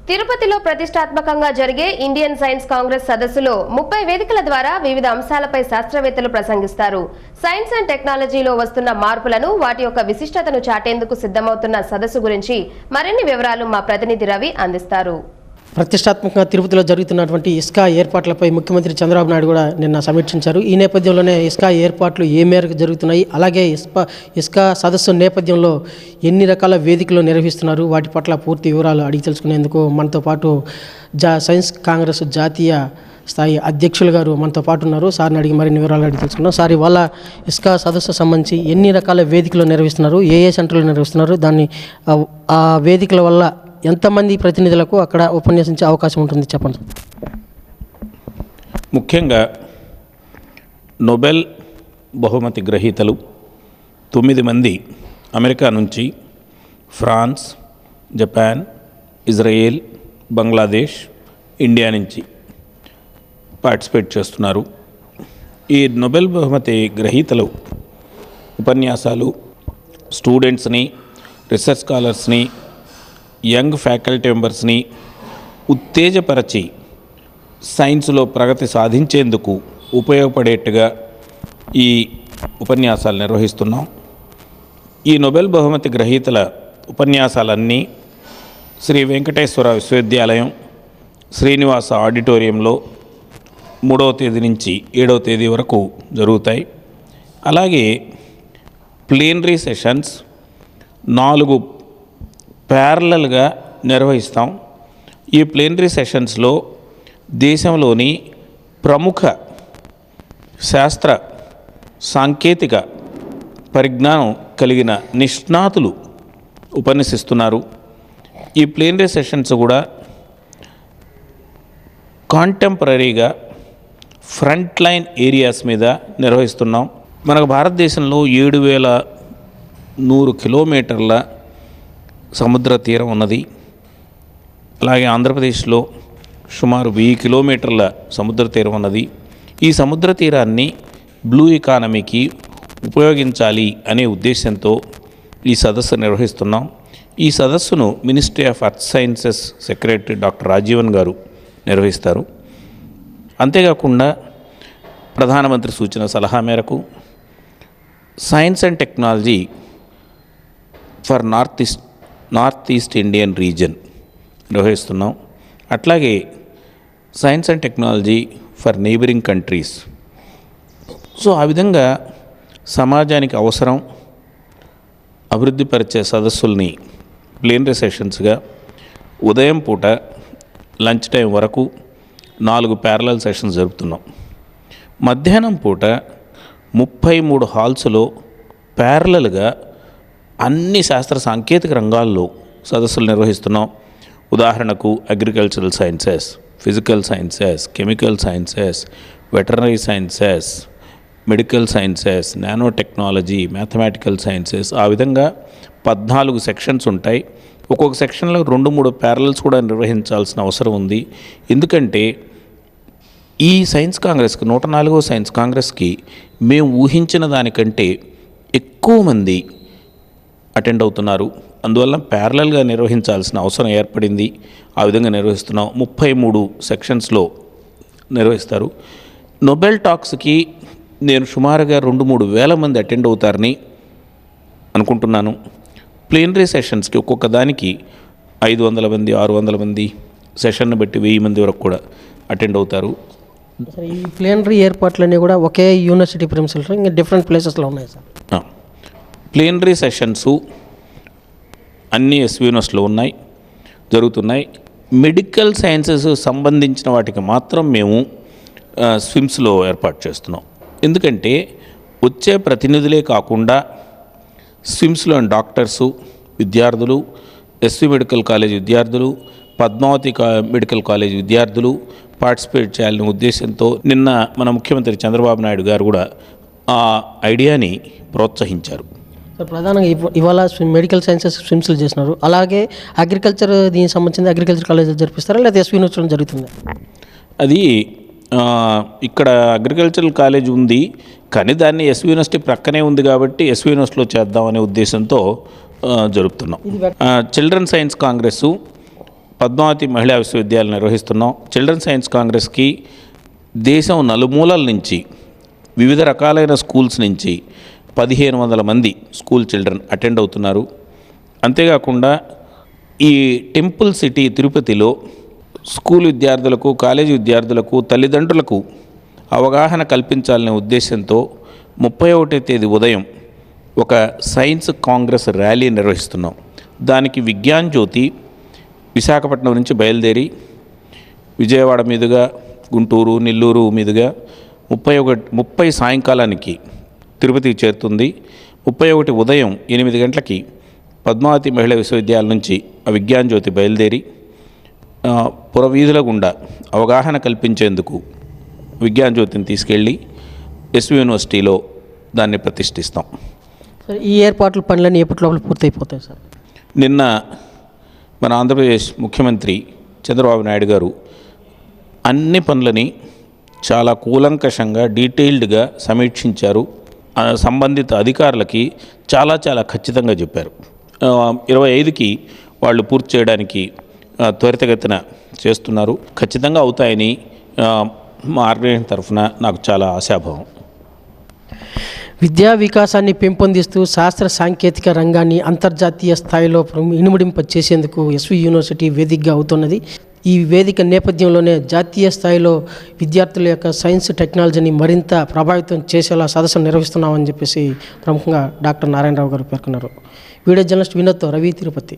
తిరుపతిలో ప్రతిష్టాత్మకంగా జరిగే ఇండియన్ సైన్స్ కాంగ్రెస్ సదస్సులో 30 వేదికల ద్వారా వివిధ అంశాలపై శాస్త్రవేత్తలు ప్రసంగిస్తారు. సైన్స్ అండ్ టెక్నాలజీలో వస్తున్న మార్పులను, వాటి యొక్క విశిష్టతను చాటేందుకు సిద్ధమవుతున్న సదస్సు గురించి మరిన్ని వివరాలు మా ప్రతినిధి రవి అందిస్తారు. ప్రతిష్టాత్మకంగా తిరుపతిలో జరుగుతున్నటువంటి ఇస్కా ఏర్పాట్లపై ముఖ్యమంత్రి చంద్రబాబు నాయుడు కూడా నిన్న సమీక్షించారు. ఈ నేపథ్యంలోనే ఇస్కా ఏర్పాట్లు ఏ మేరకు జరుగుతున్నాయి, అలాగే ఇస్కా సదస్సు నేపథ్యంలో ఎన్ని రకాల వేదికలు నిర్వహిస్తున్నారు, వాటి పట్ల పూర్తి వివరాలు అడిగి తెలుసుకునేందుకు మనతో పాటు సైన్స్ కాంగ్రెస్ జాతీయ స్థాయి అధ్యక్షులు గారు మనతో పాటు ఉన్నారు. సార్ని అడిగి మరిన్ని వివరాలు అడిగి తెలుసుకున్నాం. సార్, ఇవాళ ఇస్కా సదస్సు సంబంధించి ఎన్ని రకాల వేదికలు నిర్వహిస్తున్నారు, ఏ సెంటర్లు నిర్వహిస్తున్నారు, దాన్ని ఆ వేదికల వల్ల ఎంతమంది ప్రతినిధులకు అక్కడ ఉపన్యసించే అవకాశం ఉంటుంది చెప్పండి. ముఖ్యంగా నోబెల్ బహుమతి గ్రహీతలు 9 మంది అమెరికా నుంచి, France, Japan, Israel, Bangladesh, India నుంచి పార్టిసిపేట్ చేస్తున్నారు. ఈ నోబెల్ బహుమతి గ్రహీతలు ఉపన్యాసాలు స్టూడెంట్స్ని, రీసెర్చ్ స్కాలర్స్ని, యంగ్ ఫ్యాకల్టీ మెంబర్స్ని ఉత్తేజపరచి సైన్స్లో ప్రగతి సాధించేందుకు ఉపయోగపడేట్టుగా ఈ ఉపన్యాసాలు నిర్వహిస్తున్నాం. ఈ నోబెల్ బహుమతి గ్రహీతల ఉపన్యాసాలన్నీ శ్రీ వెంకటేశ్వర విశ్వవిద్యాలయం శ్రీనివాస ఆడిటోరియంలో 3వ తేదీ నుంచి 7వ తేదీ వరకు జరుగుతాయి. అలాగే ప్లీనరీ సెషన్స్ 4 ప్యారలల్గా నిర్వహిస్తాం. ఈ ప్లీనరీ సెషన్స్లో దేశంలోని ప్రముఖ శాస్త్ర సాంకేతిక పరిజ్ఞానం కలిగిన నిష్ణాతులు ఉపన్యసిస్తున్నారు. ఈ ప్లీనరీ సెషన్స్ కూడా కాంటెంపరీగా ఫ్రంట్ లైన్ ఏరియాస్ మీద నిర్వహిస్తున్నాం. మనకు భారతదేశంలో 7100 కిలోమీటర్ల సముద్ర తీరం ఉన్నది. అలాగే ఆంధ్రప్రదేశ్లో సుమారు 1000 కిలోమీటర్ల సముద్ర తీరం ఉన్నది. ఈ సముద్ర తీరాన్ని బ్లూ ఎకానమీకి ఉపయోగించాలి అనే ఉద్దేశంతో ఈ సదస్సు నిర్వహిస్తున్నాం. ఈ సదస్సును ministry of earth sciences secretary doctor Rajeevan గారు నిర్వహిస్తారు. అంతేకాకుండా ప్రధానమంత్రి సూచన సలహా మేరకు science and technology for north east Indian reason నిర్వహిస్తున్నాం. అట్లాగే science and technology for neighbouring countries. So ఆ విధంగా సమాజానికి అవసరం అభివృద్ధిపరిచే సదస్సుల్ని ప్లీనరీ సెషన్స్గా ఉదయం పూట లంచ్ టైం వరకు 4 ప్యారలల్ సెషన్స్ జరుపుతున్నాం. మధ్యాహ్నం పూట 33 హాల్స్లో ప్యారలల్గా అన్ని శాస్త్ర సాంకేతిక రంగాల్లో సదస్సులు నిర్వహిస్తున్నాం. ఉదాహరణకు agricultural sciences, physical sciences, chemical sciences, veterinary sciences, medical sciences, nano technology, mathematical sciences. ఆ విధంగా 14 సెక్షన్స్ ఉంటాయి. ఒక్కొక్క సెక్షన్లో 2-3 ప్యారలల్స్ కూడా నిర్వహించాల్సిన అవసరం ఉంది. ఎందుకంటే ఈ సైన్స్ కాంగ్రెస్కి 104వ సైన్స్ కాంగ్రెస్కి మేము ఊహించిన దానికంటే ఎక్కువ మంది అటెండ్ అవుతున్నారు. అందువల్ల ప్యారలల్గా నిర్వహించాల్సిన అవసరం ఏర్పడింది. ఆ విధంగా నిర్వహిస్తున్నాం. 33 సెక్షన్స్లో నిర్వహిస్తారు. నోబెల్ టాక్స్కి నేను సుమారుగా 2-3 వేల మంది అటెండ్ అవుతారని అనుకుంటున్నాను. ప్లీనరీ సెషన్స్కి ఒక్కొక్క దానికి 500 మంది, 600 మంది, సెషన్ను బట్టి 1000 మంది వరకు కూడా అటెండ్ అవుతారు. ఈ ప్లీనరీ ఏర్పాట్లన్నీ కూడా ఒకే యూనివర్సిటీ ప్రిన్సిపల్స్ ఇంకా డిఫరెంట్ ప్లేసెస్లో ఉన్నాయి సార్. ప్లీనరీ సెషన్స్ అన్ని ఎస్యూనివర్సిటీలో జరుగుతున్నాయి. మెడికల్ సైన్సెస్ సంబంధించిన వాటికి మాత్రం మేము స్విమ్స్లో ఏర్పాటు చేస్తున్నాం. ఎందుకంటే వచ్చే ప్రతినిధులే కాకుండా స్విమ్స్లో డాక్టర్సు, విద్యార్థులు, ఎస్వి మెడికల్ కాలేజ్ విద్యార్థులు, పద్మావతి మెడికల్ కాలేజ్ విద్యార్థులు పార్టిసిపేట్ చేయాలనే ఉద్దేశంతో నిన్న మన ముఖ్యమంత్రి చంద్రబాబు నాయుడు గారు కూడా ఆ ఐడియాని ప్రోత్సహించారు. సార్, ప్రధానంగా ఇవాళ మెడికల్ సైన్సెస్ స్విమ్స్లు చేసినారు. అలాగే అగ్రికల్చర్ దీనికి సంబంధించి అగ్రికల్చర్ కాలేజీలో జరిపిస్తారా, లేదా ఎస్వి యూనివర్సిటీలో జరుగుతుంది? అది ఇక్కడ అగ్రికల్చరల్ కాలేజ్ ఉంది, కానీ దాన్ని ఎస్వి యూనివర్సిటీ ప్రక్కనే ఉంది కాబట్టి ఎస్వి యూనివర్సిటీలో చేద్దామనే ఉద్దేశంతో జరుపుతున్నాం. చిల్డ్రన్ సైన్స్ కాంగ్రెస్ పద్మావతి మహిళా విశ్వవిద్యాలయం నిర్వహిస్తున్నాం. చిల్డ్రన్ సైన్స్ కాంగ్రెస్కి దేశం నలుమూలల నుంచి వివిధ రకాలైన స్కూల్స్ నుంచి 1500 మంది స్కూల్ చిల్డ్రన్ అటెండ్ అవుతున్నారు. అంతేకాకుండా ఈ టెంపుల్ సిటీ తిరుపతిలో స్కూల్ విద్యార్థులకు, కాలేజీ విద్యార్థులకు, తల్లిదండ్రులకు అవగాహన కల్పించాలనే ఉద్దేశంతో 31వ తేదీ ఉదయం ఒక సైన్స్ కాంగ్రెస్ ర్యాలీ నిర్వహిస్తున్నాం. దానికి విజ్ఞాన్ జ్యోతి విశాఖపట్నం నుంచి బయలుదేరి విజయవాడ మీదుగా గుంటూరు, నెల్లూరు మీదుగా 30 సాయంకాలానికి తిరుపతికి చేరుతుంది. 31 ఉదయం 8 గంటలకి పద్మావతి మహిళా విశ్వవిద్యాలయం నుంచి ఆ విజ్ఞాన్ జ్యోతి బయలుదేరి పురవీధుల గుండా అవగాహన కల్పించేందుకు విజ్ఞాన్ జ్యోతిని తీసుకెళ్ళి ఎస్వి యూనివర్సిటీలో దాన్ని ప్రతిష్ఠిస్తాం. సార్, ఈ ఏర్పాట్ల పనులన్నీ ఎప్పటి లోపల పూర్తయిపోతాయి సార్? నిన్న మన ఆంధ్రప్రదేశ్ ముఖ్యమంత్రి చంద్రబాబు నాయుడు గారు అన్ని పనులని చాలా కూలంకషంగా డీటెయిల్డ్గా సమీక్షించారు. సంబంధిత అధికారులకి చాలా ఖచ్చితంగా చెప్పారు. 25కి వాళ్ళు పూర్తి చేయడానికి త్వరితగతిన చేస్తున్నారు. ఖచ్చితంగా అవుతాయని మా ఆర్గనైజేషన్ తరఫున నాకు చాలా ఆశాభావం. విద్యా వికాసాన్ని పెంపొందిస్తూ శాస్త్ర సాంకేతిక రంగాన్ని అంతర్జాతీయ స్థాయిలో ఇనుమడింప చేసేందుకు ఎస్వి యూనివర్సిటీ వేదికగా అవుతున్నది. ఈ వేదిక నేపథ్యంలోనే జాతీయ స్థాయిలో విద్యార్థుల యొక్క సైన్స్ టెక్నాలజీని మరింత ప్రభావితం చేసేలా సదస్సు నిర్వహిస్తున్నామని చెప్పేసి ప్రముఖంగా డాక్టర్ నారాయణరావు గారు పేర్కొన్నారు. వీడియో జర్నలిస్ట్ వినోద్తో రవి, తిరుపతి.